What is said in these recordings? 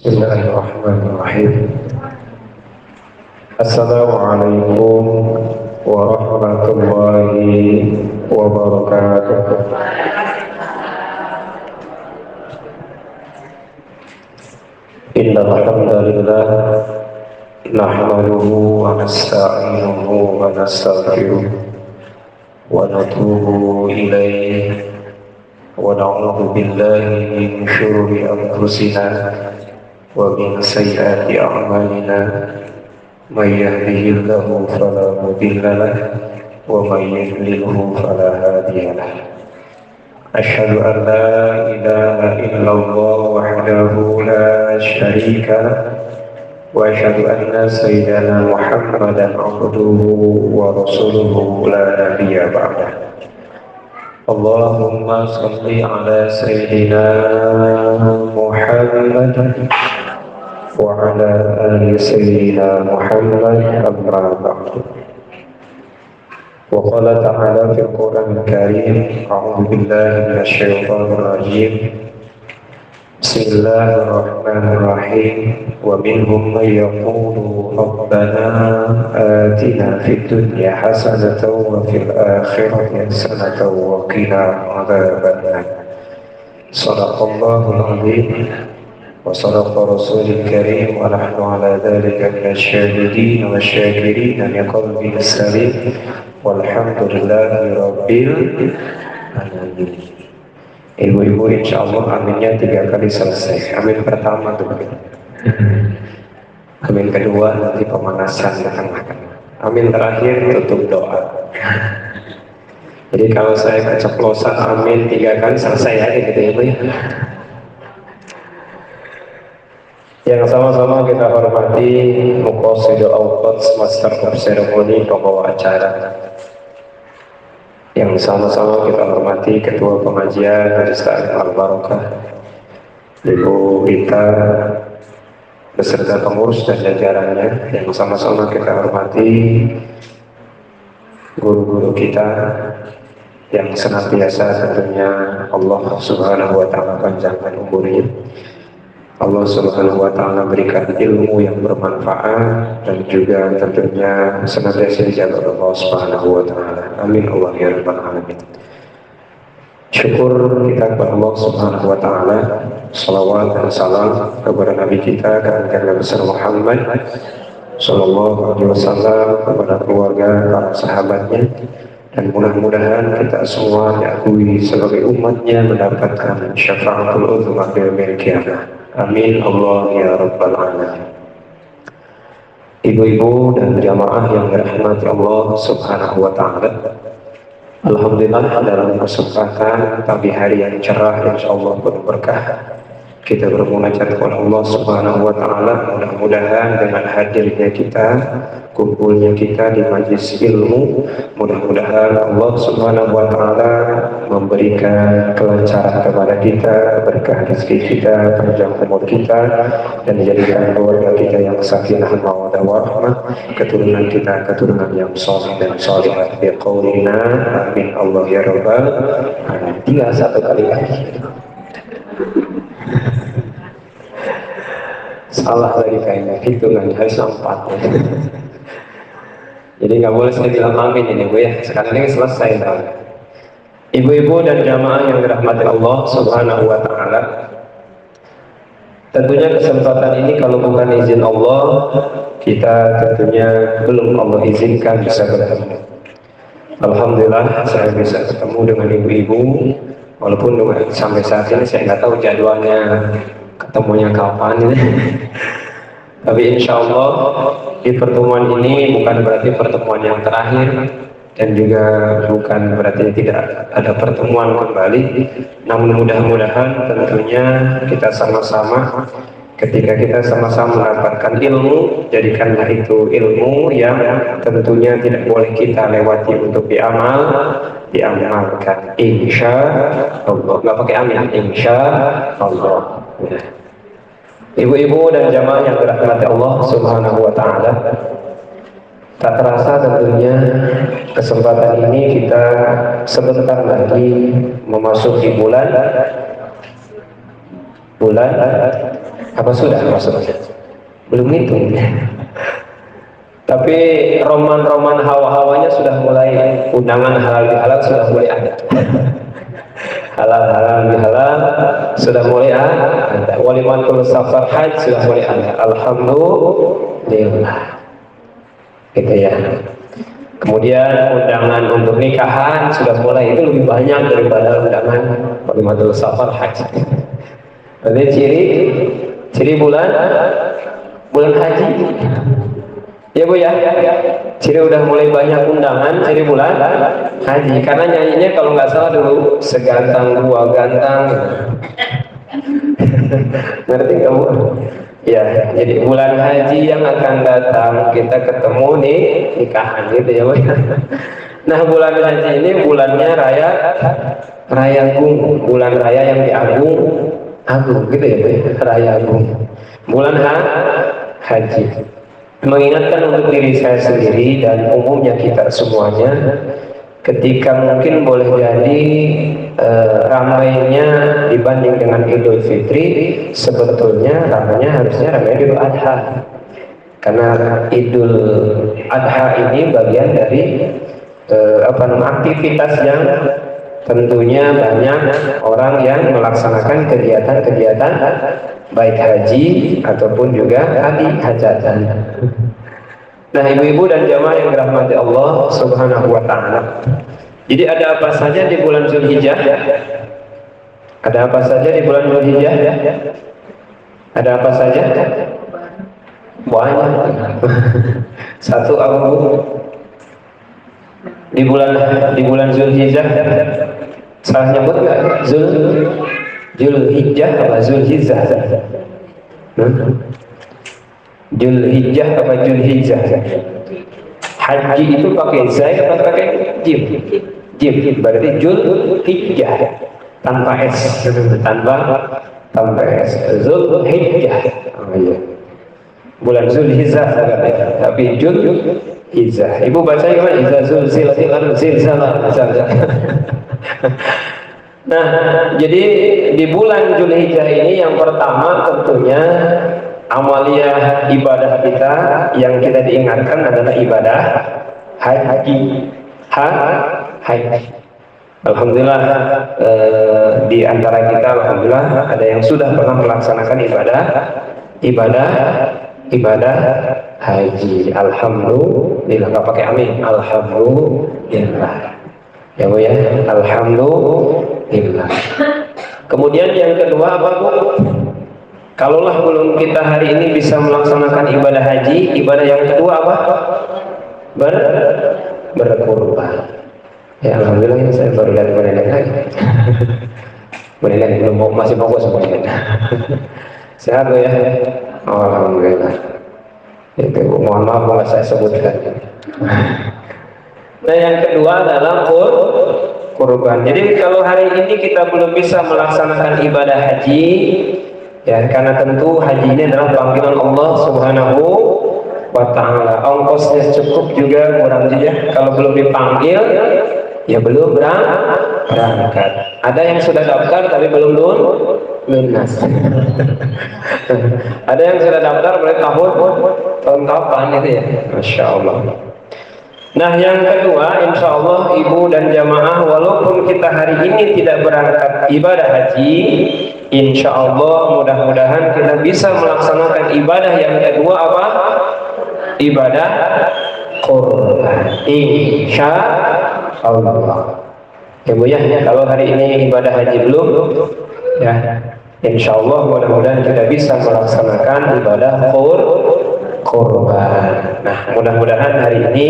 Bismillahirrahmanirrahim. Assalamualaikum warahmatullahi wabarakatuh. Innal hamdalillah nahmaduhu wa nasta'inuhu wa nastaghfiruh wa natubu ilaihi wa na'udzu billahi min syururi anfusina wa min sayyiati a'malina may yahdihillahu fala mudilla lahu wa may yudlilhu fala hadiya lahu. Asyhadu an la ilaha illallah wahdahu la syarika lahu wa asyhadu anna sayyidana Muhammadan abduhu wa rasuluhu la nabiyya ba'dah. Allahumma shalli ala sayyidina Muhammad wa ala ali sayyidina Muhammad amma ba'du. Wa qala ta'ala fil Qur'anil Karim, a'udzu billahi minasyaitonir rajim. Bismillahirrahmanirrahim. Wa minhum man yaqulu rabbana atina fid dunya hasanatan wa fil akhirati hasanatan wa qina adzabannar. Shadaqallahul azim. وصدق رسول الكريم ونحن على ذلك من الشاهدين والشاكرين بقلب سليم والحمد لله رب العالمين. Ibu-ibu insya Allah aminnya 3 kali selesai. Amin pertama dulu. Amin kedua nanti pemanasan makan-makan. Amin terakhir tutup doa. Jadi kalau saya keceplosan amin 3 kali selesai ya gitu ya Bu ya. Yang sama-sama kita hormati Muqassidu Awqats, Master of Ceremony, pembawa acara. Yang sama-sama kita hormati Ketua Pengajian Majelis Ta'lim Al-Barakah, Ibu Rita beserta pengurus dan jajarannya. Yang sama-sama kita hormati guru-guru kita yang senantiasa tentunya Allah Subhanahu wa Ta'ala panjangkan umurnya. Allah Subhanahu wa Ta'ala berikan ilmu yang bermanfaat dan juga tentunya senantiasa dijaga oleh Allah Subhanahu wa Ta'ala. Amin Allah ya rabbal alamin. Syukur kita kepada Allah Subhanahu wa Ta'ala. Salawat dan salam kepada Nabi kita Nabi besar Muhammad sallallahu alaihi wasallam, kepada keluarga, para sahabatnya, dan mudah-mudahan kita semua diakui sebagai umatnya mendapatkan syafaatul uzma di yaumil qiyamah. Amin Allah ya rabbal alamin. Ibu-ibu dan jamaah yang dirahmati Allah Subhanahu wa Ta'ala, alhamdulillah dalam kesempatan pagi hari yang cerah insyaallah penuh berkah, kita bermunajat kepada Allah Subhanahu wa Ta'ala. Mudah-mudahan dengan hadirnya kita, kumpulnya kita di majlis ilmu, mudah-mudahan Allah Subhanahu wa Ta'ala memberikan kelancaran kepada kita, berkah rezeki kita, panjang umur kita, dan menjadikan keluarga kita yang sakinah mawaddah warahmah, keturunan kita keturunan yang saleh dan salihah. Biqaulina amin Allah ya rabbal alamin. Tinggal 1 kali lagi. Salah lagi kayaknya, hitungan harus 4. Jadi nggak boleh saya bilang amin ini Bu ya. Sekarang ini selesai. Ibu-ibu dan jamaah yang dirahmati Allah Subhanahu wa Ta'ala, tentunya kesempatan ini kalau bukan izin Allah, kita tentunya belum Allah izinkan bisa bertemu. Alhamdulillah saya bisa ketemu dengan ibu-ibu, walaupun sampai saat ini saya nggak tahu jadwalnya ketemunya kapan ini. Tapi insya Allah di pertemuan ini bukan berarti pertemuan yang terakhir, dan juga bukan berarti tidak ada pertemuan kembali. Namun mudah-mudahan tentunya kita sama-sama, ketika kita sama-sama mendapatkan ilmu, jadikanlah itu ilmu yang tentunya tidak boleh kita lewati untuk diamalkan. Insya Allah, nggak pakai amin, insya Allah. Ibu-ibu dan jamaah yang dirahmati Allah Subhanahu wa Ta'ala, tak terasa tentunya kesempatan ini kita sebentar lagi memasuki bulan bulan apa sudah maksudnya? Belum hitung. Tapi roman-roman hawa-hawanya sudah mulai, undangan halal bihalal sudah mulai ada. Halal bihalal sudah mulai ada. Walimatul safar haji sudah mulai ada. Alhamdulillah. Gitu ya. Kemudian undangan untuk nikahan sudah mulai, itu lebih banyak daripada undangan walimatul safar haji. Berarti ciri bulan haji. Ya Bu ya, ciri udah mulai banyak undangan, ciri bulan haji. Karena nyanyinya kalau nggak salah dulu, segantang dua gantang. Ngerti kamu? Ya, jadi bulan haji yang akan datang kita ketemu nih nikahan gitu ya Bu. Nah bulan haji ini bulannya raya agung, bulan raya yang diagung gitu ya Bu. Raya agung, bulan haji. Mengingatkan untuk diri saya sendiri dan umumnya kita semuanya, ketika mungkin boleh jadi ramainya dibanding dengan Idul Fitri, sebetulnya ramainya harusnya ramai Idul Adha, karena Idul Adha ini bagian dari aktivitas yang tentunya banyak orang yang melaksanakan kegiatan-kegiatan baik haji ataupun juga hajatan. Nah ibu-ibu dan jamaah yang dirahmati Allah Subhanahu wa ta'ala, jadi ada apa saja di bulan Zulhijjah? Ada apa saja di bulan Zulhijjah? Ada apa saja? Banyak. Satu abu di bulan Zulhijjah, salah nyebut nggak? Zulhijjah apa Zulhijjah? Zulhijjah apa Zulhijjah? Haji itu pakai zai atau pakai jim? Jim, berarti Zulhijjah tanpa s, tanpa s. Zulhijjah. Oh iya. Bulan Zulhijjah tapi Zulhijjah. Ibu baca gimana? Iza zulzilatil ardu zilzalah. Nah, jadi di bulan Zulhijjah ini yang pertama tentunya amaliyah ibadah kita yang kita diingatkan adalah ibadah haji. Alhamdulillah di antara kita alhamdulillah ada yang sudah pernah melaksanakan ibadah haji. Alhamdulillah, nggak pakai amin. Alhamdulillah. Ya Bu ya, alhamdulillah. Kemudian yang kedua apa Bu? Kalaulah belum kita hari ini bisa melaksanakan ibadah haji, ibadah yang kedua apa? Berkurban. Ya alhamdulillah ini saya baru lihat menenek lagi. Menenek belum masih fokus semuanya. Sehat Bu ya? Oh, alhamdulillah. Itu mohon maaf kalau saya sebutkan. Nah yang kedua adalah kurban. Jadi kalau hari ini kita belum bisa melaksanakan ibadah haji, ya karena tentu haji ini adalah panggilan Allah Subhanahu wa ta'ala. Ongkosnya cukup juga kurang juga. Kalau belum dipanggil, ya belum berangkat. Ada yang sudah daftar tapi belum lunas. Ada yang sudah daftar mulai tahun kapan itu ya? Masya Allah. Nah yang kedua, insya Allah ibu dan jamaah, walaupun kita hari ini tidak berangkat ibadah haji, insya Allah mudah-mudahan kita bisa melaksanakan ibadah yang kedua apa? Ibadah kurban. Insya Allah. Ya Bu ya, kalau hari ini ibadah haji belum, ya insya Allah mudah-mudahan kita bisa melaksanakan ibadah kurban. Nah mudah-mudahan hari ini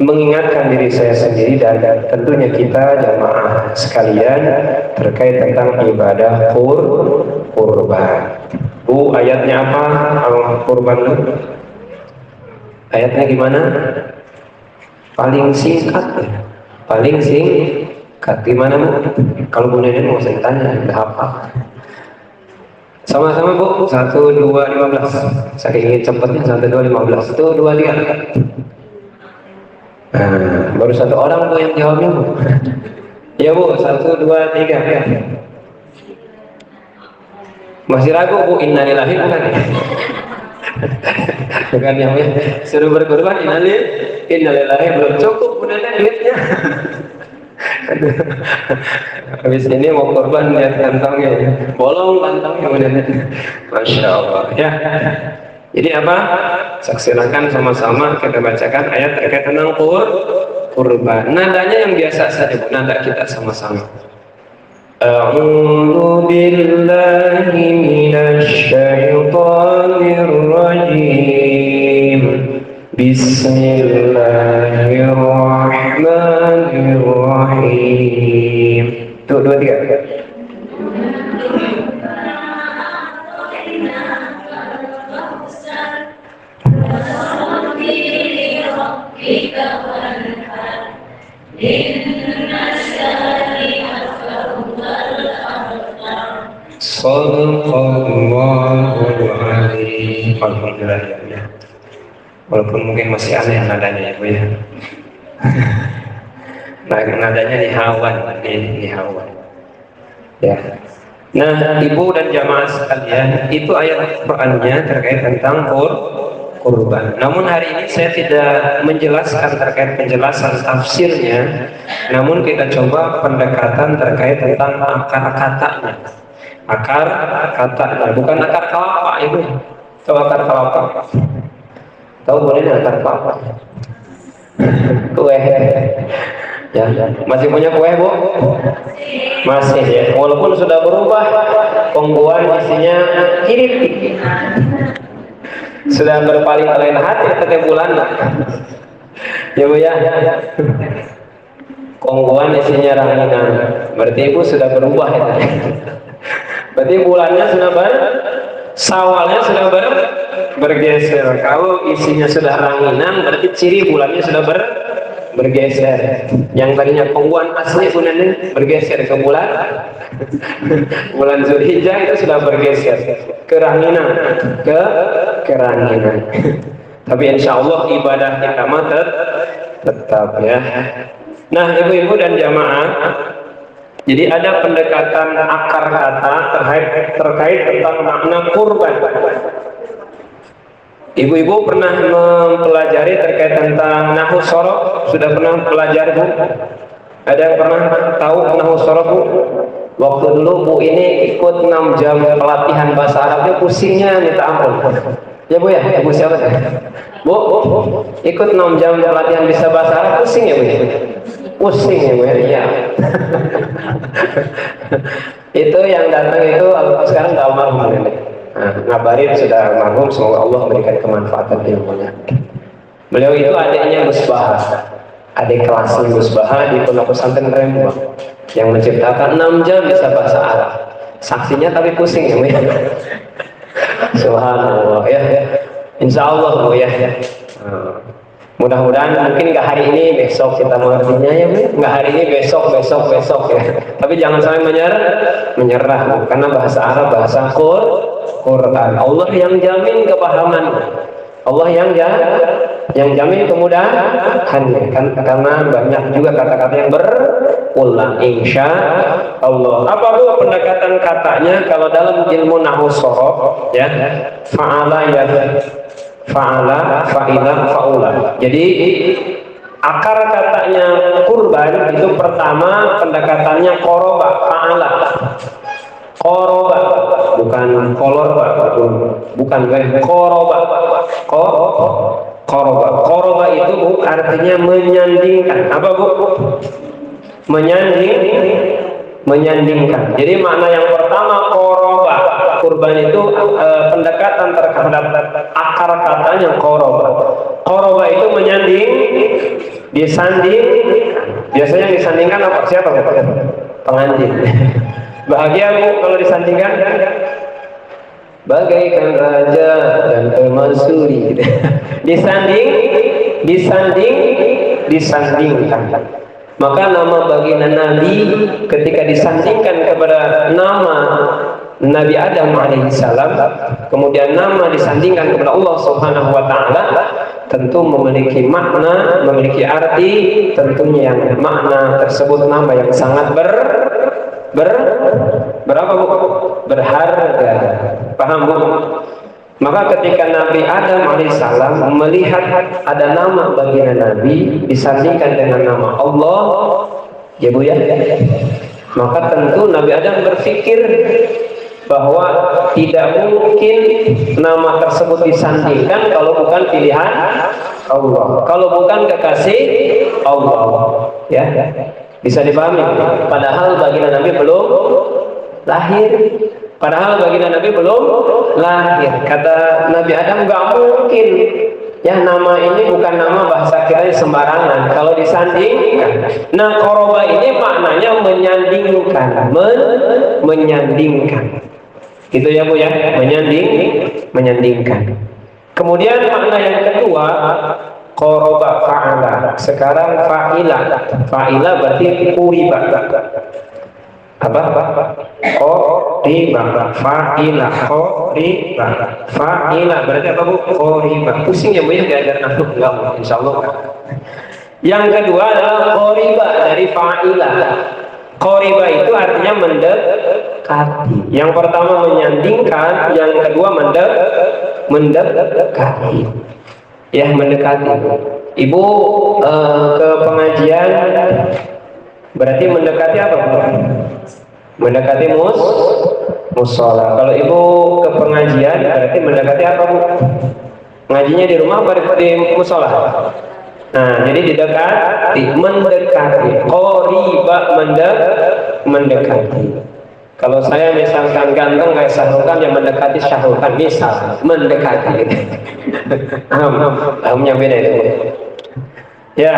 mengingatkan diri saya sendiri dan tentunya kita jamaah sekalian terkait tentang ibadah kurban. Bu ayatnya apa? Kurban itu ayatnya gimana? Paling singkat ya? Paling singkat gimana Bu? Kalau Bu Nenen mau saya tanya, udah apa? Sama-sama Bu, 1, 2, 15. Saya ingin cepatnya 1, 2, 15. 1, 2, 3. Nah, baru satu orang Bu yang jawabnya Bu. Ya Bu, 1, 2, 3. Masih ragu Bu, innalillahi bukan? Bukan yang suruh berkorban innalillahi belum cukup Bu Nenek duitnya. Habis ini mau korban lihat kantongnya, bolong kantongnya Bu Nenek. Masya Allah ya. Jadi apa? Saksikan sama-sama kita bacakan ayat terkait tentang kurban. Nadanya yang biasa saja Bu, nada kita sama-sama. A'udzu billahi minasy syaithanir rajim. Bismillahirrahmanirrahim. Tuh, 2, 3. Shallallahul alaihi. Alhamdulillah ya. Walaupun mungkin masih aneh nadanya ya Bu ya. Nah, nadanya nihawan, nihawan. Ya. Nah, Ibu dan jamaah sekalian, itu ayat Qur'annya terkait tentang kurban. Namun hari ini saya tidak menjelaskan terkait penjelasan tafsirnya, namun kita coba pendekatan terkait tentang akar katanya. Akar katanya, bukan akar kelapa itu. Tahu akar kelapa? Tahu boleh akar kelapa? Kue. Ya, masih punya kue Bu? Masih ya, walaupun sudah berubah pengguan isinya kiri. Sudah berpaling lain hati setiap bulan ya Bu ya. Kongguan isinya ranginan, berarti Ibu sudah berubah ya. Berarti bulannya sudah sawalnya sudah bergeser. Kalau isinya sudah ranginan, berarti ciri bulannya sudah bergeser. Yang tadinya kongguan asli Bu Nenek bergeser ke bulan Zulhijjah itu sudah bergeser ke ranginan, ke ranginan. Tapi insya Allah ibadah kita tetap ya. Nah, ibu-ibu dan jamaah, jadi ada pendekatan akar kata terkait tentang makna kurban. Ibu-ibu pernah mempelajari terkait tentang nahwu shorof? Sudah pernah pelajari Bu? Ada yang pernah tahu nahwu shorof Bu? Waktu dulu Bu ini ikut 6 jam pelatihan bahasa Arabnya, pusingnya minta ampun. Ya Bu ya, Ibu siapa ya? Bu, ikut 6 jam pelatihan bisa bahasa Arab, pusing ya Bu? Pusing ya Bu ya? Iya. Itu yang datang itu sekarang nggak almarhum ini. Ngabarin sudah almarhum, semoga Allah memberikan kemanfaatan ilmunya. Beliau itu adiknya Gus Baha, adik kelas Gus Baha di Pondok Pesantren Rembang, yang menciptakan 6 jam bisa bahasa Arab. Saksinya tapi pusing ya Bu ya. Subhanallah ya. Insya Allah Bu ya. Mudah-mudahan mungkin nggak hari ini, besok kita mengertinya ya Bu. Nggak hari ini, besok ya. Tapi jangan sampai menyerah Bu. Karena bahasa Arab bahasa Quran. Allah yang jamin kepahaman. Allah yang jamin kemudahan, karena banyak juga kata-kata yang berulang. Insya Allah. Apa Bu pendekatan katanya? Kalau dalam ilmu nahwu shorof ya, fa'ala ya, fa'ala, fa'ila, fa'ula. Jadi akar katanya kurban itu pertama pendekatannya koroba, fa'ala. Koroba, bukan kolor Pak, bukan koroba. Koroba itu Bu artinya menyandingkan. Apa Bu? Menyandingkan. Jadi makna yang pertama koroba, kurban itu pendekatan terhadap akar katanya koroba. Koroba itu menyanding, disanding. Biasanya disandingkan apa? Siapa? Pengantin. Bahagia Bu kalau disandingkan, bagaikan raja dan permaisuri. Disandingkan. Maka nama baginda Nabi ketika disandingkan kepada nama Nabi Adam alaihissalam, kemudian nama disandingkan kepada Allah Subhanahu wa taala, tentu memiliki makna, memiliki arti, tentunya yang makna tersebut nama yang sangat Berapa Bu? Berharga. Paham Bu? Maka ketika Nabi Adam alaihissalam melihat ada nama baginda Nabi disandingkan dengan nama Allah, ya Bu ya, maka tentu Nabi Adam berpikir bahwa tidak mungkin nama tersebut disandingkan kalau bukan pilihan Allah, kalau bukan kekasih Allah, ya. Bisa dipahami? Padahal baginda Nabi belum lahir. Padahal baginda Nabi belum lahir. Kata Nabi Adam, nggak mungkin. Ya, nama ini bukan nama bahasa kita sembarangan. Kalau disandingkan, nah qoroba ini maknanya menyandingkan, menyandingkan. Gitu ya Bu ya, menyandingkan. Kemudian makna yang kedua, qoroba fa'ala. Sekarang fa'ila. Fa'ila berarti quriba. Apa? Qoriba. Fa'ila. Qoriba. Fa'ila berarti apa Bu? Qoriba. Pusing ya Bu ya, gara-gara nafsu enggak, insyaallah. Yang kedua adalah qoriba dari fa'ila. Qoriba itu artinya mendekati. Yang pertama menyandingkan, yang kedua mendekati. Ya, mendekati. Ibu ke pengajian berarti mendekati apa Bu? Mendekati musola. Kalau ibu ke pengajian berarti mendekati apa Bu? Ngajinya di rumah atau di musola? Nah, jadi didekati, mendekati. Qoriba mendekati. Kalau saya misalkan ganteng kayak Syahrukhan, yang mendekati Syahrukhan, misal mendekati. Namanya beda itu. Ya,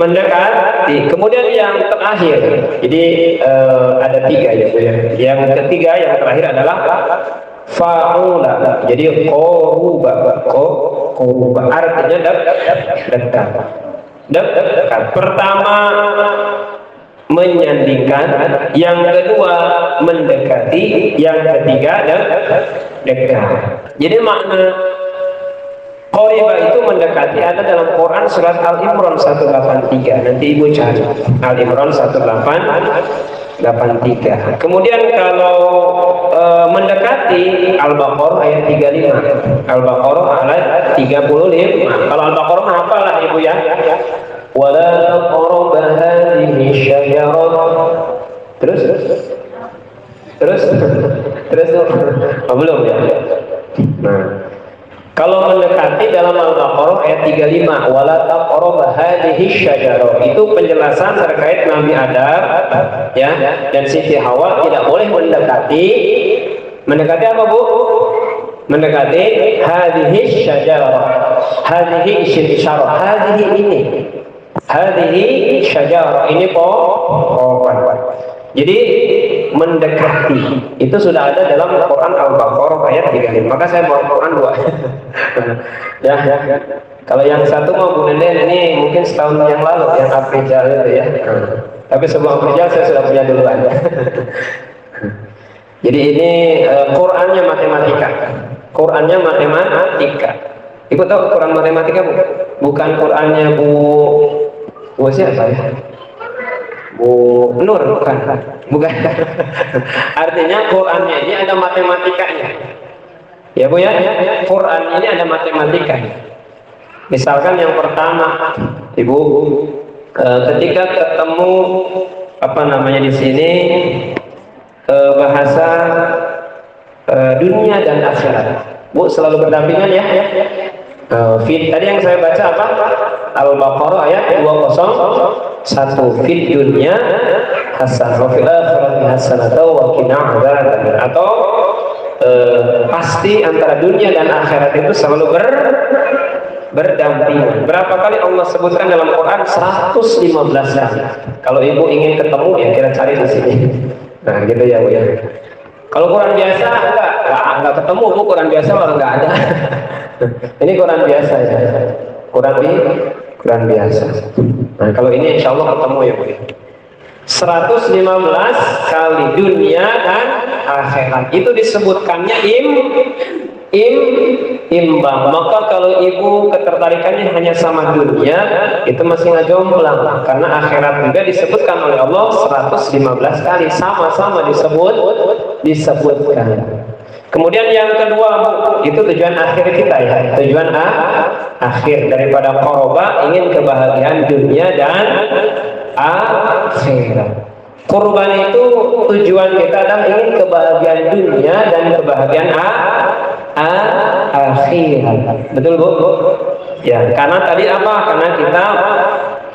mendekati. Kemudian yang terakhir, jadi ada tiga ya Bu ya. Yang ketiga, yang terakhir adalah fa'ula. Jadi qoruba, qoruba artinya dekat. Dekat. Pertama menyandingkan, yang kedua mendekati, yang ketiga dekat. Jadi makna qoriba itu mendekati ada dalam Quran surat Al-Imran 183. Nanti ibu cari Al-Imran 183. Kemudian kalau mendekati Al-Baqarah ayat 35. Al-Baqarah ayat 35. Kalau Al-Baqarah apalah ibu ya? Wala taqrabu hadhihi syajarah. Terus belum ya? Nah, kalau mendekati dalam Al-Baqarah ayat 35, wala taqrabu hadhihi syajarah, itu penjelasan terkait Nabi Adam ya dan Siti Hawa tidak boleh mendekati. Mendekati apa Bu? Mendekati hadhihi syajarah. Hadhihi syajarah. Hadhihi ini. Hadhihi syajarah, ini pohon. Jadi mendekati itu sudah ada dalam Quran Al-Baqarah ayat 35. Maka saya bawa Quran 2. ya. Kalau yang satu mau Bu Nenden ini mungkin setahun yang lalu yang Afrijal itu ya. Tapi sebelum Afrijal saya sudah punya duluan. Jadi ini Qurannya matematika. Qurannya matematika. Ibu tahu Quran matematika Bu? Bukan Qurannya Bu siapa ya? Bu Nur, bukan. Artinya Qurannya ini ada matematikanya. Ya Bu ya, Quran ini ada matematikanya. Misalkan yang pertama, Ibu, ketika ketemu apa namanya di sini bahasa dunia dan akhirat, Bu selalu berdampingan ya. Tadi yang saya baca apa? Al-Baqarah ayat 201. Fid dunya hasanah wa fil akhirati hasanah wa qina adzabannar. Atau pasti antara dunia dan akhirat itu selalu berdampingan. Berapa kali Allah sebutkan dalam Quran? 115 kali. Kalau ibu ingin ketemu ya kira cari di sini. Nah, gitu ya Bu ya. Kalau Quran biasa enggak ketemu Bu, Quran biasa malah enggak ada. Ini Quran biasa ya. Quran biasa. Nah, kalau ini insya Allah ketemu ya Bu. 115 kali dunia dan akhirat. Itu disebutkannya imbang. Maka kalau ibu ketertarikannya hanya sama dunia, itu masih ngajomplang, karena akhirat juga disebutkan oleh Allah 115 kali, sama-sama disebutkan. Kemudian yang kedua, itu tujuan akhir kita ya, tujuan akhir daripada qoroba, ingin kebahagiaan dunia dan akhirat. Kurban itu tujuan kita adalah ingin kebahagiaan dunia dan kebahagiaan akhirat. Betul Bu? Ya, karena tadi apa? Karena kita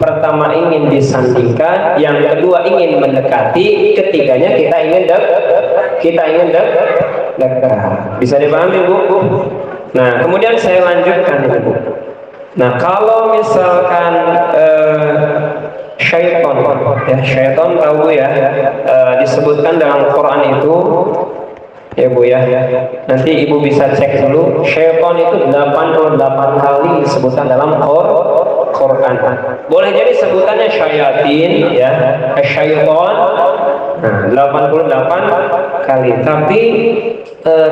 pertama ingin disandingkan, yang kedua ingin mendekati, ketiganya kita ingin dekat. Bisa dipahami Bu? Nah, kemudian saya lanjutkan Bu. Nah, kalau misalkan syaitan tahu ya, disebutkan dalam Quran itu ya Bu ya, nanti ibu bisa cek dulu, syaitan itu 88 kali disebutkan dalam Quran. Boleh jadi sebutannya syayatin ya, syaitan, nah 88 kali, tapi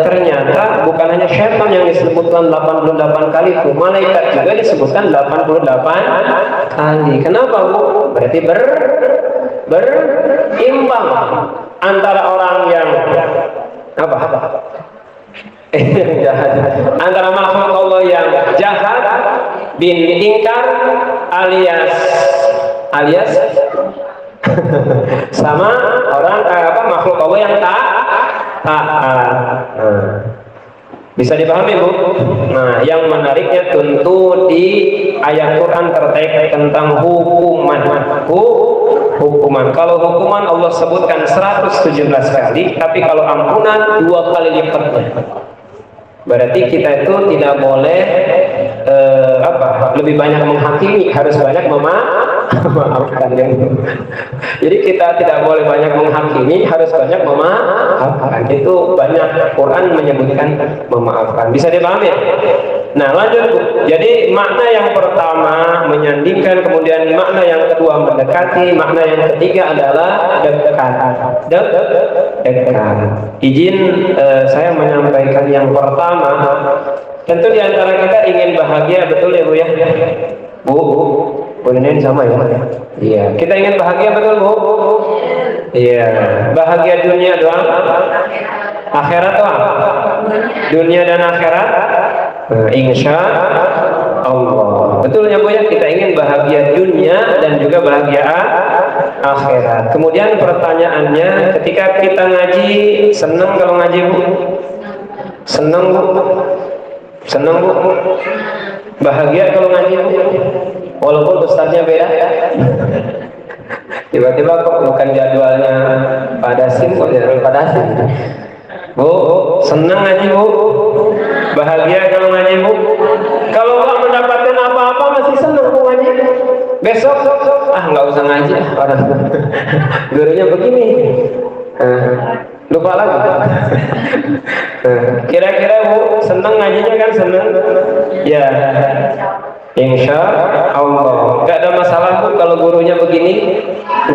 ternyata bukan hanya syaitan yang disebutkan 88 kali, itu malaikat juga disebutkan 88 kali. Kenapa Bu? Berarti berimbang antara orang yang apa? Jahat. Antara makhluk Allah yang jahat bin ingkar alias sama orang makhluk Allah yang taat. Bisa dipahami Bu? Nah, yang menariknya tentu di ayat Quran terkait tentang hukuman. Kalau hukuman Allah sebutkan 117 kali, tapi kalau ampunan 2 kali lipatnya. Berarti kita itu tidak boleh lebih banyak menghakimi, harus banyak memaafkan. Jadi kita tidak boleh banyak menghakimi, harus banyak memaafkan. Itu banyak Quran menyebutkan memaafkan. Bisa dipahami? Nah, lanjut Bu. Jadi makna yang pertama menyandingkan, kemudian makna yang kedua mendekati, makna yang ketiga adalah dekat. Izin saya menyampaikan yang pertama. Tentu diantara kita ingin bahagia, betul ya Bu ya? Bu ini sama ya? Iya. Kita ingin bahagia, betul Bu? Iya. Bahagia dunia doang? Akhirat doang? Dunia dan akhirat? Insya Allah. Betul ya Bu ya? Kita ingin bahagia dunia dan juga bahagia akhirat. Kemudian pertanyaannya, ketika kita ngaji, senang kalau ngaji Bu? Senang Bu? Senang Bu? Bahagia kalau ngaji Bu? Walaupun ustadznya beda. Tiba-tiba kok bukan jadwalnya Pak Dasim, kok jadwal Pak Dasim. Bu, senang ngaji Bu? Bahagia kalau ngaji Bu? Kalau nggak mendapatkan apa-apa masih senang Bu ngaji? Besok, nggak usah ngaji, orang gurunya begini. Lupa lagi. Kira-kira Bu senang ngajinya kan? Senang? Ya, insya Allah. Gak ada masalah Bu kalau gurunya begini,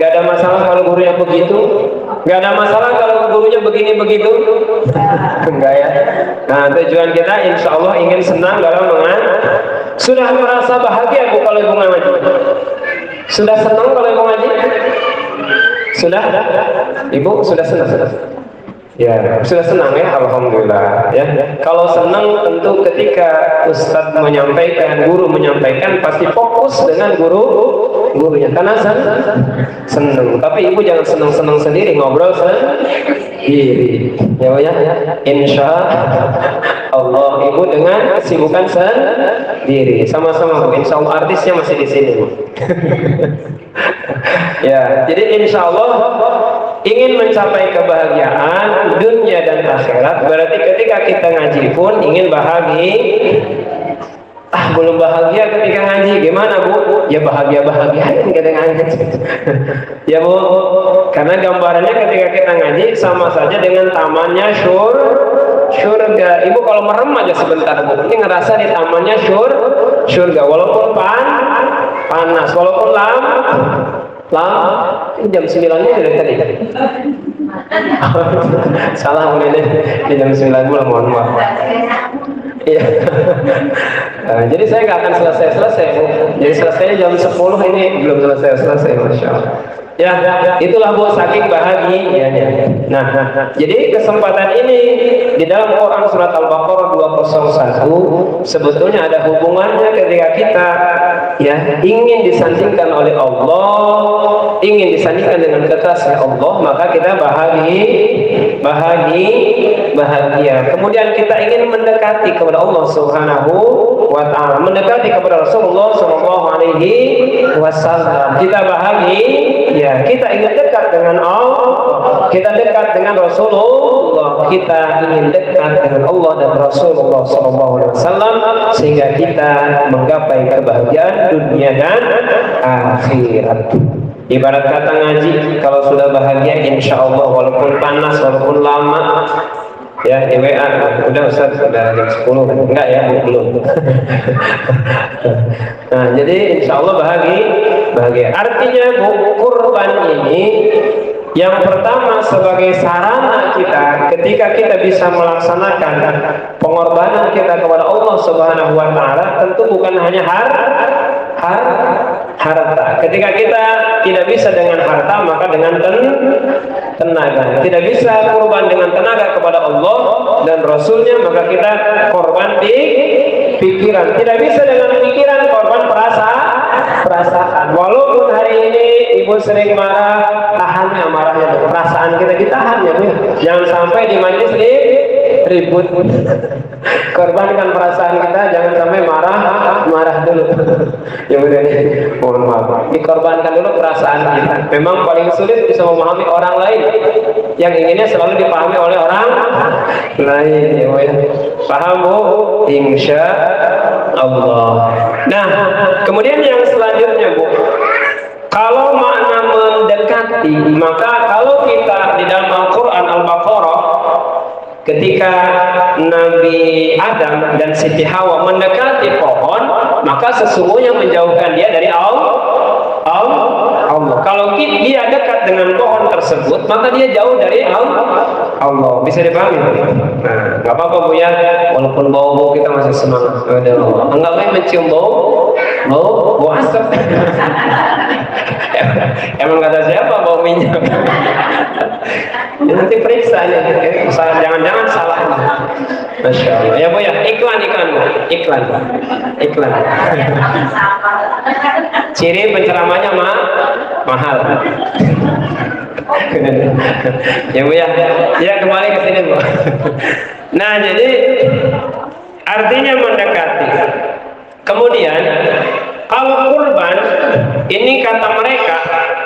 gak ada masalah kalau gurunya begitu, gak ada masalah kalau gurunya begini begitu. Enggak ya. Nah, tujuan kita insya Allah ingin senang dalam mengaji. Sudah merasa bahagia Bu kalau ibu ngaji? Sudah senang kalau ibu ngaji? Sudah? Ibu sudah senang? Ya, sudah senang ya, alhamdulillah ya. Kalau senang tentu ketika ustadz menyampaikan, guru menyampaikan, pasti fokus dengan gurunya. Karena senang. Tapi ibu jangan senang sendiri, ngobrol sendiri. Ya, insya Allah ibu dengan kesibukan sendiri. Sama-sama Bu. Insya Allah artisnya masih di sini Bu. Ya, jadi insya Allah ingin mencapai kebahagiaan dunia dan akhirat, berarti ketika kita ngaji pun ingin bahagia. Belum bahagia ketika ngaji, gimana Bu? Ya bahagia-bahagia ketika ngaji. Ya Bu, karena gambarannya ketika kita ngaji sama saja dengan tamannya surga. Ibu kalau merem aja sebentar Bu, ini ngerasa di tamannya surga, walaupun panas, walaupun jam 9-nya dari tadi. Salah mulai deh di jam 9 malam, mohon maaf. Iya. Jadi saya nggak akan selesai Bu. Jadi selesai jam 10 ini belum selesai, Masya Allah. Ya, itulah Bu, saking bahagianya. Nah, jadi kesempatan ini di dalam Quran surat Al-Baqarah 201 sebetulnya ada hubungannya ketika kita ya ingin disandingkan oleh Allah, ingin disandingkan dengan kekasih Allah, maka kita bahagia. Kemudian kita ingin mendekati kepada Allah Subhanahu wa taala, mendekati kepada Rasulullah sallallahu alaihi wasallam. Kita bahagia, kita ingin dekat dengan Allah, kita dekat dengan Rasulullah, kita ingin dekat dengan Allah dan Rasulullah sallallahu alaihi wasallam sehingga kita menggapai kebahagiaan dunia dan akhirat. Ibarat kata ngaji, kalau sudah bahagia insya Allah walaupun panas, walaupun lama ya di WA, udah Ustaz, udah jam 10, enggak ya, belum. Nah, jadi insya Allah bahagia. Artinya Bu, kurban ini yang pertama sebagai sarana kita ketika kita bisa melaksanakan pengorbanan kita kepada Allah Subhanahu wa taala, tentu bukan hanya harta. Ketika kita tidak bisa dengan harta, maka dengan tenaga. Tidak bisa korban dengan tenaga kepada Allah dan Rasulnya, maka kita korban di pikiran. Tidak bisa dengan pikiran, korban perasaan. Walaupun hari ini ibu sering marah, tahannya marahnya, perasaan kita ditahan ya Bu. Jangan sampai di majelis ribut. Korbankan perasaan kita, jangan sampai marah dulu. Ya benar, mohon maaf. Dikorbankan dulu perasaan kita. Memang paling sulit bisa memahami orang lain. Yang inginnya selalu dipahami oleh orang lain. Ya Bu. Paham Bu? Insya Allah. Nah, kemudian yang selanjutnya Bu, kalau makna mendekati, maka kalau kita di dalam Al-Quran Al-Baqarah, ketika Nabi Adam dan Siti Hawa mendekati pohon, maka sesungguhnya menjauhkan dia dari Allah. Kalau dia dekat dengan pohon tersebut, maka dia jauh dari Allah. Bisa dipahami? Nah, nggak apa-apa Bu ya, walaupun bau kita masih semangat. Enggak baik mencium bau asap. Emang kata siapa bau minyak? Ya, nanti periksa ya, jangan-jangan salah. Masya Allah. Ya Bu ya, iklan. Ciri penceramahnya mahal. Ya Bu ya. Ya, kembali ke sini Bu. Nah, jadi artinya mendekati. Kemudian kalau kurban ini kata mereka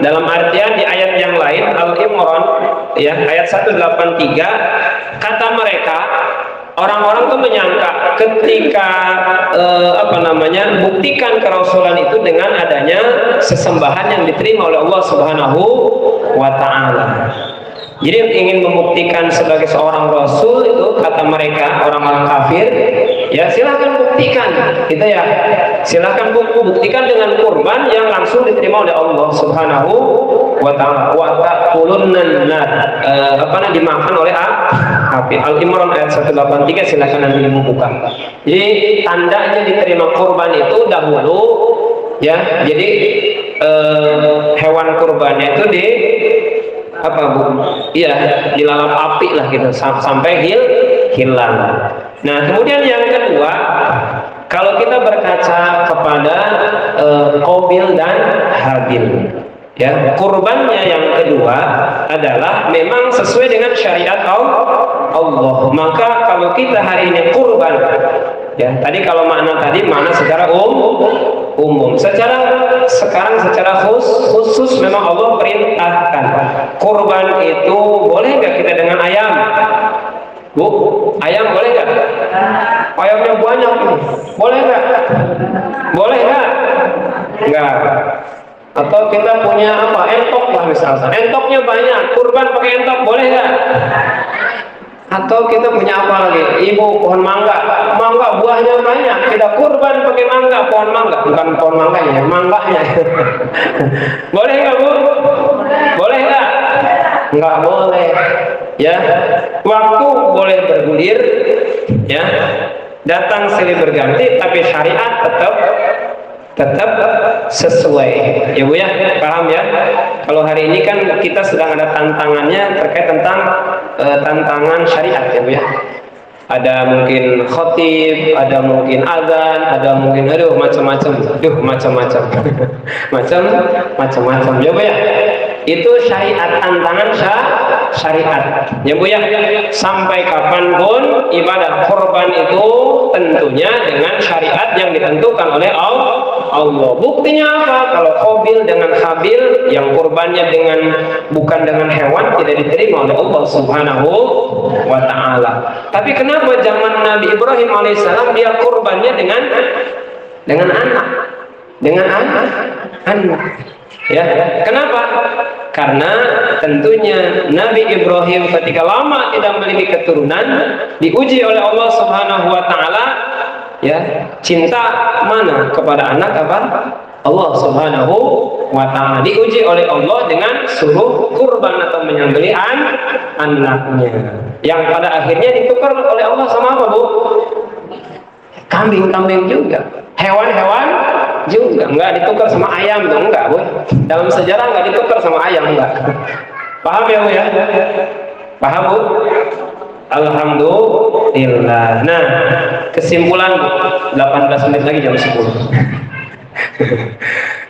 dalam artian di ayat yang lain Al-Imran ya ayat 183, kata mereka orang-orang tuh menyangka ketika buktikan kerasulan itu dengan adanya sesembahan yang diterima oleh Allah Subhanahu wa taala. Jadi ingin membuktikan sebagai seorang rasul itu kata mereka orang-orang kafir, ya silahkan buktikan, gitu ya. Silahkan buktikan dengan kurban yang langsung diterima oleh Allah Subhanahu wa taala. Wa taqulunna dimakan oleh api. Al-Imran ayat 183, silahkan nanti dibuka. Jadi tandanya diterima kurban itu dahulu ya. Jadi hewan kurbannya itu Iya, dilalap api lah gitu sampai hilang. Nah, kemudian yang kedua, kalau kita berkaca kepada Qabil dan Habil, ya, kurbannya yang kedua adalah memang sesuai dengan syariat Allah. Maka kalau kita hari ini kurban, ya, tadi kalau makna secara umum, sekarang secara khusus memang Allah perintahkan kurban itu boleh nggak kita dengan ayam? Bu, ayam boleh nggak? Ayamnya banyak, boleh nggak? Boleh nggak? Nggak. Atau kita punya entok lah misalnya, entoknya banyak, kurban pakai entok boleh nggak? Atau kita punya apa lagi? Ibu pohon mangga buahnya banyak, kita kurban pakai mangga, pohon mangga, bukan pohon mangganya, mangganya. Boleh nggak Bu? Boleh nggak? nggak boleh. Ya, waktu boleh bergulir, ya, datang silih berganti, tapi syariat tetap sesuai. Ya Bu ya, paham ya? Kalau hari ini kan kita sedang ada tantangannya terkait tentang tantangan syariat ya Bu ya. Ada mungkin khotib, ada mungkin azan, ada mungkin macam-macam, macam-macam ya Bu ya. Itu syariat, tantangan syariat ya Bu ya. Sampai kapanpun ibadah kurban itu tentunya dengan syariat yang ditentukan oleh Allah. Buktinya apa? Kalau Qabil dengan Habil yang kurbannya bukan dengan hewan, tidak diterima oleh Allah Subhanahu wa ta'ala. Tapi kenapa zaman Nabi Ibrahim alaihissalam dia kurbannya dengan anak? Dengan anak. Ya, kenapa? Karena tentunya Nabi Ibrahim ketika lama tidak memiliki keturunan, diuji oleh Allah Subhanahu wa ta'ala. Ya, cinta mana kepada anak apa? Allah Subhanahu wa ta'ala. Diuji oleh Allah dengan suruh kurban atau menyembelih anaknya. Yang pada akhirnya ditukar oleh Allah sama apa, Bu? Kambing-kambing juga. Hewan-hewan juga. Enggak ditukar sama ayam dong, enggak, Bu. Dalam sejarah enggak ditukar sama ayam, enggak. Paham ya, Bu ya? Paham, Bu? Alhamdulillah. Nah, kesimpulan 18 menit lagi jam 10.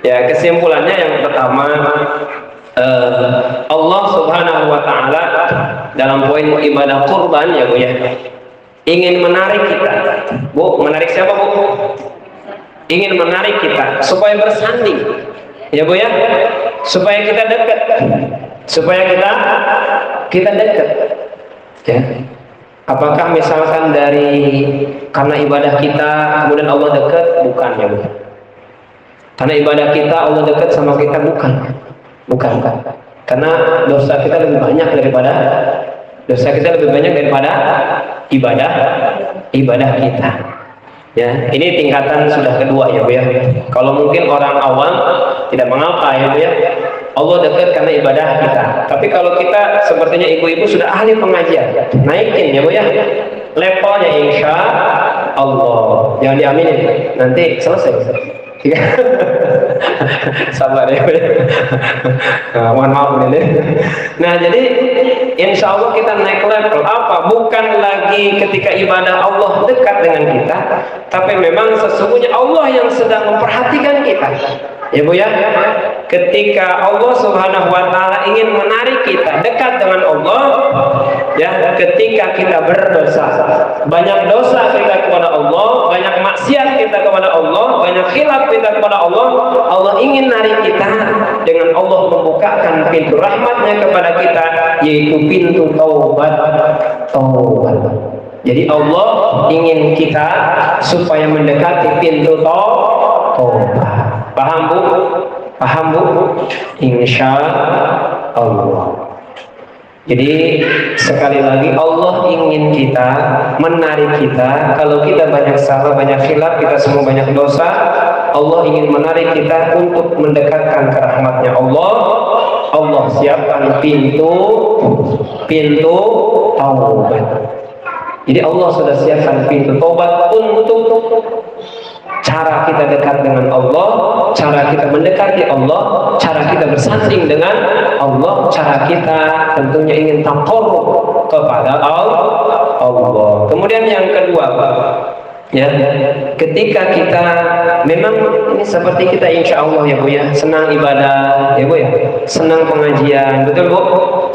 Ya, kesimpulannya yang pertama, Allah Subhanahu wa ta'ala dalam poin ibadah kurban ya Bu ya, ingin menarik kita. Bu, menarik siapa Bu? Ingin menarik kita supaya bersanding ya Bu ya, supaya kita dekat, supaya kita dekat ya. Apakah misalkan karena ibadah kita kemudian Allah dekat? Bukan ya Bu. Karena ibadah kita Allah dekat sama kita? Bukan. Karena dosa kita lebih banyak daripada ibadah kita. Ya, ini tingkatan sudah kedua ya Bu ya. Kalau mungkin orang awam tidak mengapa ya Bu ya. Allah dekat karena ibadah kita. Tapi kalau kita sepertinya ibu-ibu sudah ahli pengajian, naikin ya Bu ya. Levelnya insya Allah. Jangan diaminin. Nanti selesai. Sabar ya. Mohon maaf ini. Nah, jadi insya Allah kita naik level apa? Bukan lagi ketika ibadah Allah dekat dengan kita, tapi memang sesungguhnya Allah yang sedang memperhatikan kita. Ya Bu ya, ketika Allah Subhanahu wa ta'ala ingin menarik kita dekat dengan Allah, ya, ketika kita berdosa, banyak dosa kita kepada Allah, banyak maksiat kita kepada Allah, banyak khilaf kita kepada Allah, Allah ingin narik kita dengan Allah membukakan pintu rahmatnya kepada kita, yaitu pintu taubat. Jadi Allah ingin kita supaya mendekati pintu taubat. Paham Bu? Insya Allah. Jadi sekali lagi Allah ingin kita, menarik kita. Kalau kita banyak salah, banyak khilaf, kita semua banyak dosa, Allah ingin menarik kita untuk mendekatkan ke rahmatnya Allah. Allah siapkan pintu taubat. Jadi Allah sudah siapkan pintu taubat untuk cara kita dekat dengan Allah, cara kita mendekati Allah, cara kita bersanding dengan Allah, cara kita tentunya ingin taqarrub kepada Allah. Kemudian yang kedua, ya, ketika kita memang ini seperti kita insya Allah ya Bu ya, senang ibadah ya Bu ya, senang pengajian, betul Bu?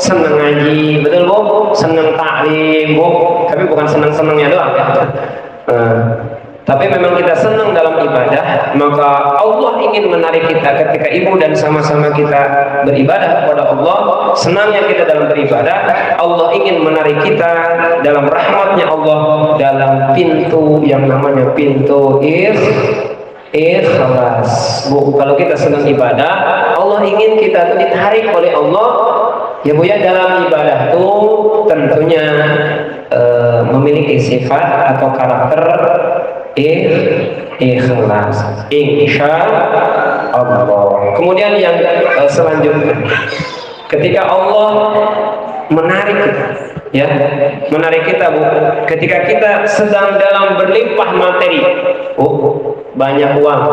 Senang ngaji, betul Bu? Senang taklim Bu, tapi bukan senang-senangnya doang ya. Tapi memang kita senang dalam ibadah, maka Allah ingin menarik kita ketika ibu dan sama-sama kita beribadah kepada Allah. Senangnya kita dalam beribadah, Allah ingin menarik kita dalam rahmatnya Allah, dalam pintu yang namanya pintu ikhlas. Bu, kalau kita senang ibadah, Allah ingin kita itu ditarik oleh Allah. Ya Bu ya, dalam ibadah itu tentunya memiliki sifat atau karakter ikhlas, insya Allah. Kemudian yang selanjutnya, Ketika Allah menarik kita, ya, menarik kita, Bu. Ketika kita sedang dalam berlimpah materi, banyak uang,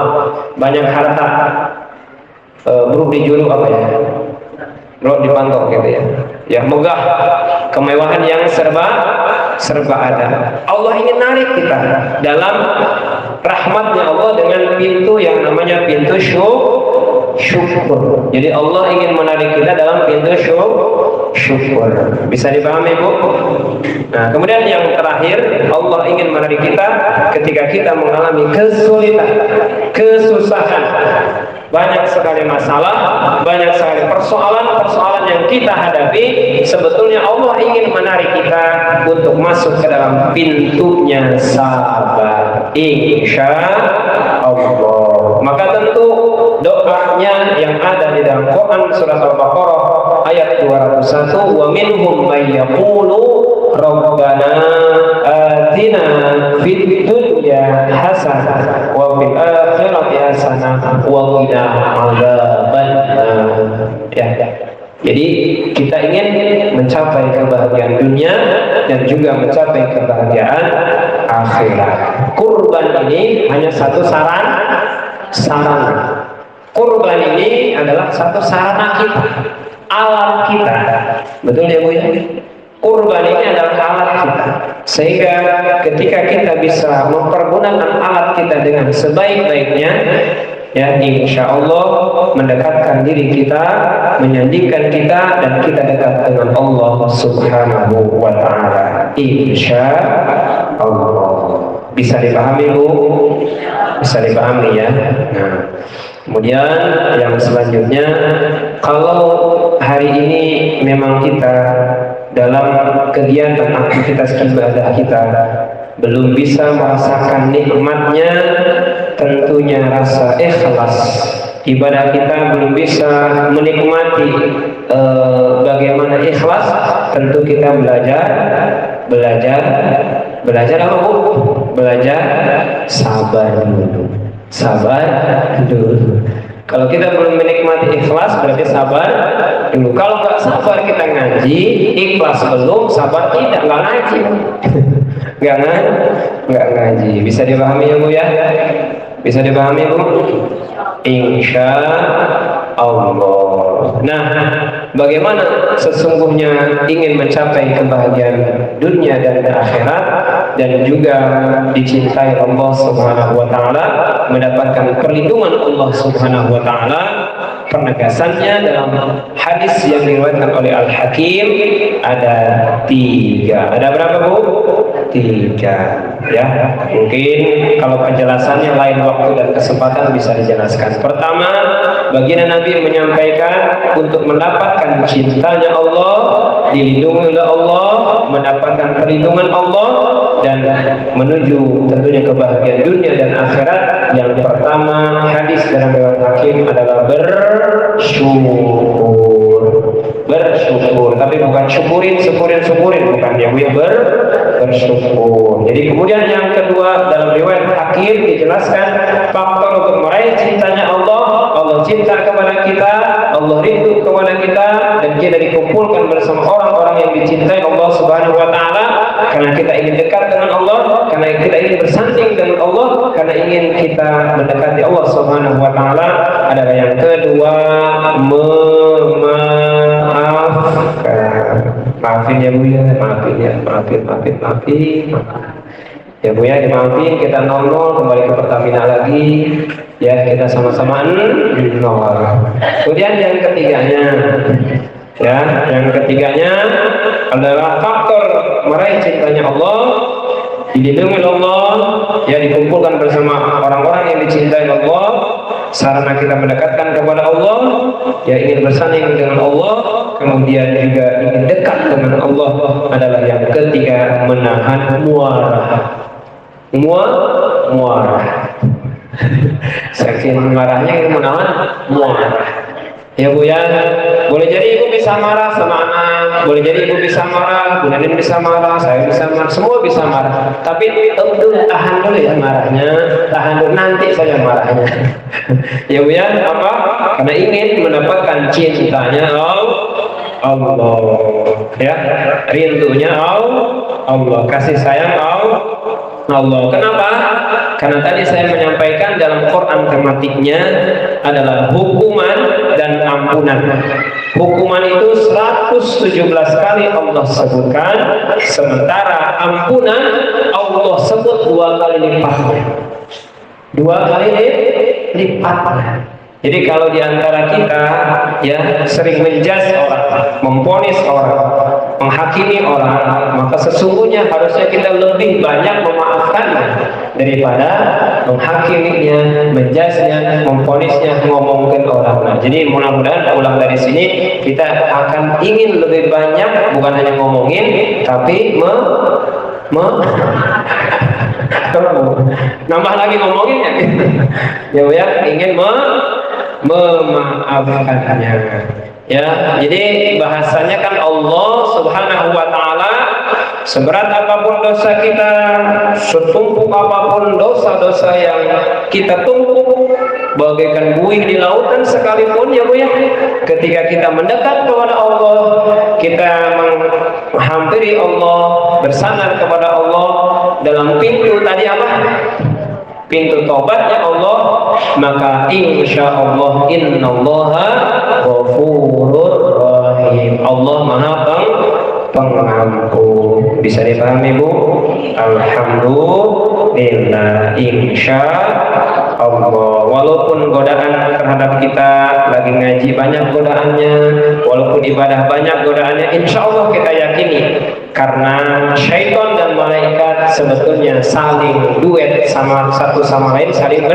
banyak harta, bro dijuluk apa ya? Bro dipantau gitu ya. Ya, megah, kemewahan yang serba ada. Allah ingin narik kita dalam rahmatnya Allah dengan pintu yang namanya pintu syukur. Jadi Allah ingin menarik kita dalam pintu syukur. Bisa dipahami, Bu? Nah, kemudian yang terakhir, Allah ingin menarik kita ketika kita mengalami kesulitan, kesusahan, banyak sekali masalah, banyak sekali persoalan yang kita hadapi. Sebetulnya Allah ingin menarik kita untuk masuk ke dalam pintunya sabar, insya Allah. Maka tentu doanya yang ada di dalam Quran surat Al-Baqarah ayat 201, wa minhum may yaqulu rabbana atina fid dunya hasanah wa fil akhirati hasanah wa qina adzabannar. Ya. Jadi kita ingin mencapai kebahagiaan dunia dan juga mencapai kebahagiaan akhirat. Kurban ini hanya satu sarana. Kurban ini adalah satu sarana kita, alat kita. Betul ya, Bu ya? Kurban ini adalah alat kita. Sehingga ketika kita bisa mempergunakan alat kita dengan sebaik-baiknya, ya, insya Allah mendekatkan diri kita, menyandikan kita, dan kita dekat dengan Allah Subhanahu wa Ta'ala, insya Allah. Bisa dipahami, Bu? Bisa dipahami ya. Nah, kemudian yang selanjutnya, kalau hari ini memang kita dalam kegiatan aktivitas ibadah kita belum bisa merasakan nikmatnya, tentunya rasa ikhlas ibadah kita belum bisa menikmati bagaimana ikhlas, tentu kita belajar apa, Bu? Belajar sabar dulu. Kalau kita belum menikmati ikhlas, berarti sabar dulu. Kalau nggak sabar kita ngaji, ikhlas belum, sabar tidak, nggak ngaji. nggak ngaji. Bisa dipahami ya, Bu ya? Bisa dipahami, Bu? Insya Allah. Nah, bagaimana sesungguhnya ingin mencapai kebahagiaan dunia dan akhirat dan juga dicintai Allah Subhanahu wa Ta'ala, mendapatkan perlindungan Allah Subhanahu wa Ta'ala? Penegasannya dalam hadis yang diriwayatkan oleh Al-Hakim ada 3. Ada berapa, Bu? 3. Ya, mungkin kalau penjelasannya lain waktu dan kesempatan bisa dijelaskan. Pertama, baginda Nabi menyampaikan untuk mendapatkan cintanya Allah, dilindungi oleh Allah, mendapatkan perlindungan Allah, dan menuju tentunya kebahagiaan dunia dan akhirat. Yang pertama, hadis dalam riwayat Hakim adalah bersyukur, tapi bukan syukurin, bukan yang bersyukur. Jadi kemudian yang kedua, dalam riwayat Hakim dijelaskan faktor untuk meraih cintanya Allah cinta kepada kita, Allah rindu kepada kita, dan kita dikumpulkan bersama orang-orang yang dicintai Allah Subhanahu wa Ta'ala, karena kita ingin dekat dengan Allah, karena kita ingin bersanding dengan Allah, karena ingin kita mendekati Allah Subhanahu wa Ta'ala. Adalah yang kedua, maafin ya, Bu ya, maafin ya, Bu ya, dimaafin. Kita 0-0 kembali ke Pertamina lagi ya, kita sama-sama 0. Kemudian yang ketiganya adalah faktor meraih cintanya Allah, dilindungi Allah, ya, dikumpulkan bersama orang-orang yang dicintai Allah, sarana kita mendekatkan kepada Allah, ya, ingin bersanding dengan Allah, kemudian juga ingin dekat dengan Allah. Adalah yang ketiga, menahan muarah. Saking marahnya itu menahan muarah. Ya, Bu ya, boleh jadi ibu bisa marah sama anak, boleh jadi ibu bisa marah, Bu Nanin bisa marah, saya bisa marah, semua bisa marah. Tapi tahan dulu ya marahnya, tahan dulu, nanti saja marahnya. Ya, Bu ya, apa? Karena ingin mendapatkan cintanya Allah, ya, rindunya Allah, kasih sayang Allah. Kenapa? Karena tadi saya menyampaikan dalam Quran tematiknya adalah hukuman dan ampunan. Hukuman itu 117 kali Allah sebutkan, sementara ampunan Allah sebut 2 kali lipatnya. 2 kali lipatnya. Jadi kalau diantara kita ya sering menjudge orang, memvonis orang, menghakimi orang, maka sesungguhnya harusnya kita lebih banyak memaafkannya daripada menghakiminya, menjudge-nya, memvonisnya, ngomongin orang. Nah, jadi mudah-mudahan ulang dari sini kita akan ingin lebih banyak, bukan hanya ngomongin, tapi nambah lagi ngomonginnya gitu. Ya, ingin memaafkannya. Ya, jadi bahasanya kan Allah Subhanahu wa taala, seberat apapun dosa kita, setumpuk apapun dosa-dosa yang kita tumpuk bagaikan buih di lautan sekalipun ya Bu ya, ketika kita mendekat kepada Allah, kita menghampiri Allah, bersandar kepada Allah dalam pintu tadi apa? Pintu tobatnya Allah, maka insya Allah innallaha ghafurur rahim. Allah Maha Pengampun. Bisa dipahami Bu? Alhamdulillah, insya Allah. Walaupun godaan terhadap kita lagi ngaji banyak godaannya, walaupun ibadah banyak godaannya, insya Allah kita yakini karena syaitan dan malaikat sebetulnya saling duet sama satu sama lain, saling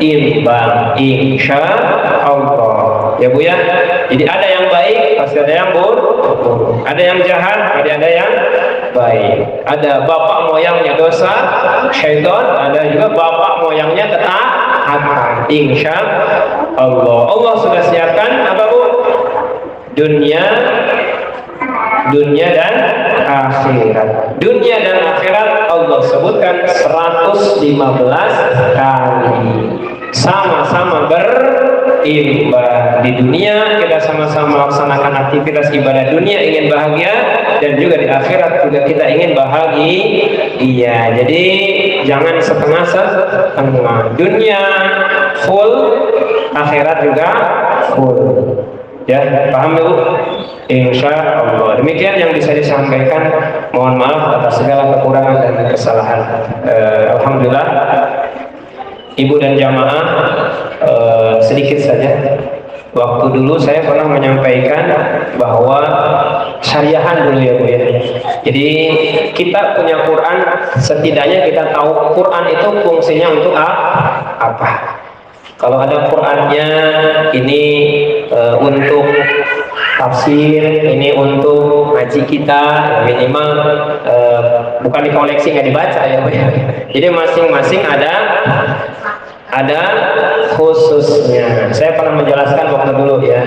berimbang, insya Allah ya Bu ya. Jadi ada yang baik pasti ada yang buruk, ada yang jahat pasti ada yang baik, ada bapak moyangnya dosa syaitan, ada juga bapak moyangnya ketaatan insya Allah. Allah sudah siapkan apa Bu? Dunia dan akhirat. Dunia dan akhirat Allah sebutkan 115 kali. Sama-sama beribadah. Di dunia kita sama-sama melaksanakan aktivitas ibadah dunia, ingin bahagia, dan juga di akhirat juga kita ingin bahagia. Iya, jadi jangan setengah-setengah. Dunia full, akhirat juga full. Ya, paham Bu? Insya Allah. Demikian yang bisa disampaikan. Mohon maaf atas segala kekurangan dan kesalahan. Alhamdulillah, Ibu dan jamaah, sedikit saja. Waktu dulu saya pernah menyampaikan bahwa syariahan dulu ya Bu ya. Jadi kita punya Quran, setidaknya kita tahu Quran itu fungsinya untuk apa. Kalau ada Qurannya, ini untuk tafsir, ini untuk ngaji kita, minimal bukan dikoleksi, nggak dibaca ya Bu ya. Jadi masing-masing ada khususnya. Saya pernah menjelaskan waktu dulu ya.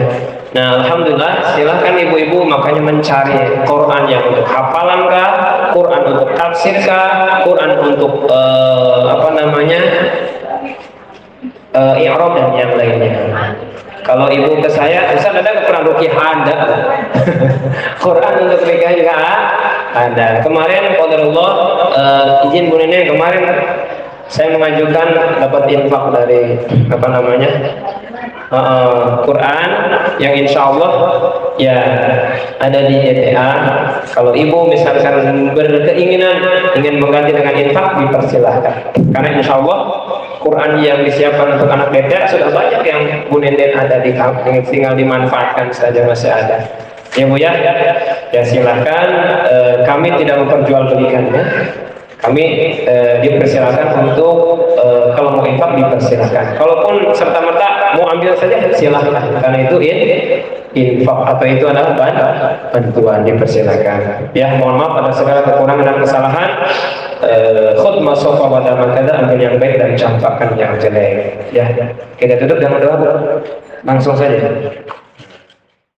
Nah, alhamdulillah, silahkan ibu-ibu makanya mencari Quran yang untuk hafalan kah, Quran untuk tafsir kah, Quran untuk i'rab dan yang lainnya. Kalau ibu ke saya, Ustaz ada Quran ruqyah? Ada. Quran untuk ruqyah juga ada. Kemarin qadarullah, izin Bu Nenek, kemarin saya mengajukan dapat infak dari Quran yang insya Allah ya ada di ETA. Kalau ibu misalkan berkeinginan ingin mengganti dengan infak, dipersilahkan. Karena insya Allah Quran yang disiapkan untuk anak BTA sudah banyak yang Bu Nenden ada di kampung, tinggal dimanfaatkan saja, masih ada. Ya Bu ya, ya silahkan. Kami tidak memperjualbelikannya. Kami dipersilakan untuk kalau mau infak dipersilakan. Kalaupun serta-merta mau ambil saja silahkan, karena itu infak atau itu adalah bantuan, dipersilakan. Ya, mohon maaf atas segala kekurangan dan kesalahan. Khutbah sofa pada makada, ambil yang baik dan campakkan yang jelek. Ya, kita tutup dengan doa langsung saja.